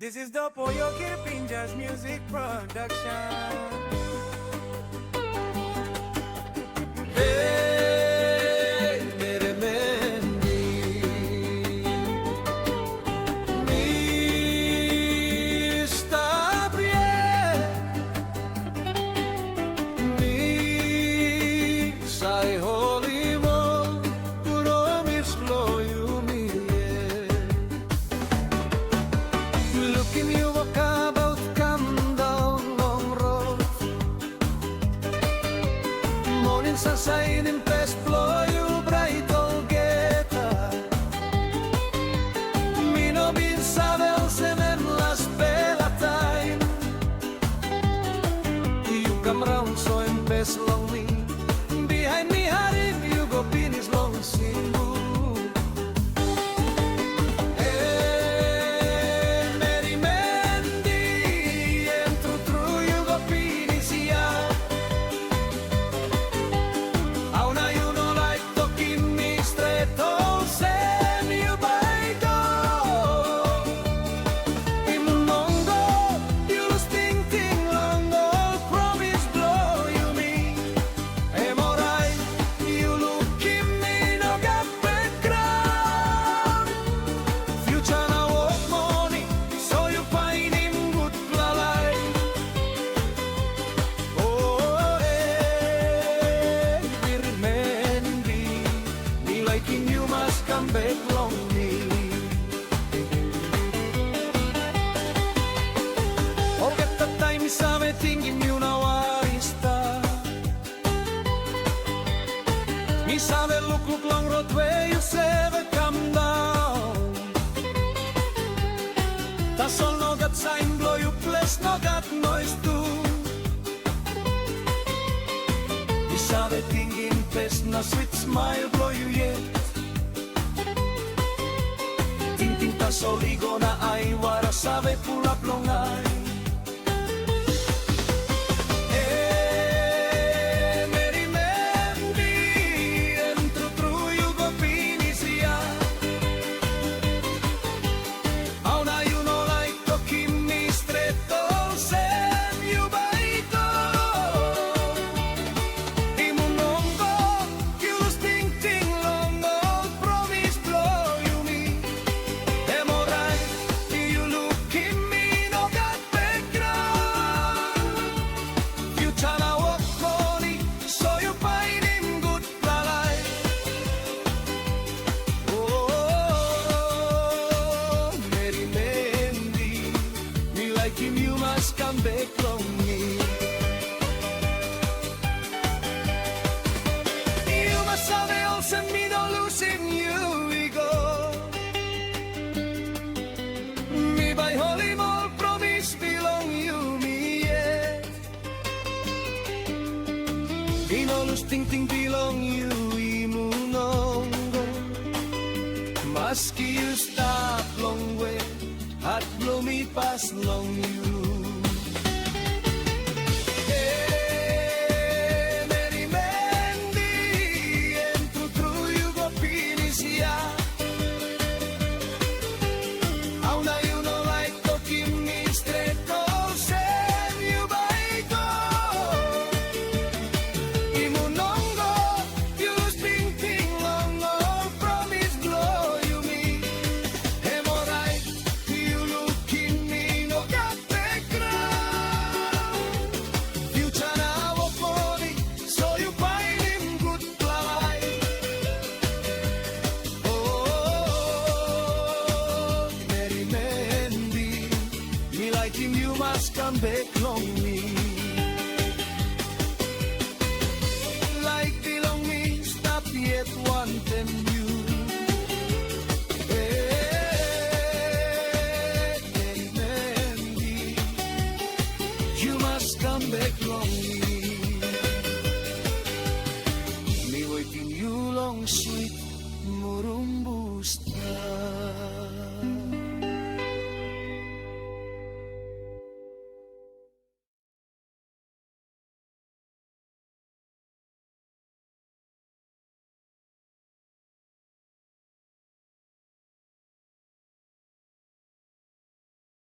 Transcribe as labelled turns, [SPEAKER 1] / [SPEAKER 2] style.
[SPEAKER 1] This is the Pollo Kirpinjas music production.
[SPEAKER 2] Hey, mere Mendy, mi sta mi sai holy mo, promise blow you me. Looking you walk about come down long road. Morning sunshine in best blow you bright Olgeta. Me no bin sabels and last bella time. You come round so in best lonely. Behind me Harim you go pin his long single. Come back lonely. Oh, get the time is thinking you know I start. Me sabe look long road where you say come down. That's all no got sign blow you place no got noise too. Me sabe thinking place no sweet smile blow you yet. Soligo na ay wara sabe pula plongay. Meri Mendy, entro truyo go pinisia. Auna you no like talking me stretto, sem you baito. Imunongo, you sting ting longo, promise blow you me. You must come back from me. You must have else and me no losing you we go. Me by holy more promise belong you me yeah. Me no lose ting belong you imunongo. Maski you stop long way. At blow me past long you. Hey, Meri Mendy, entro truyo go pinisia. Auna you no like talking me stretto, sem you baito. Imunongo, you sting longo, promise blow you me. Hemorrhoid. You must come back lonely.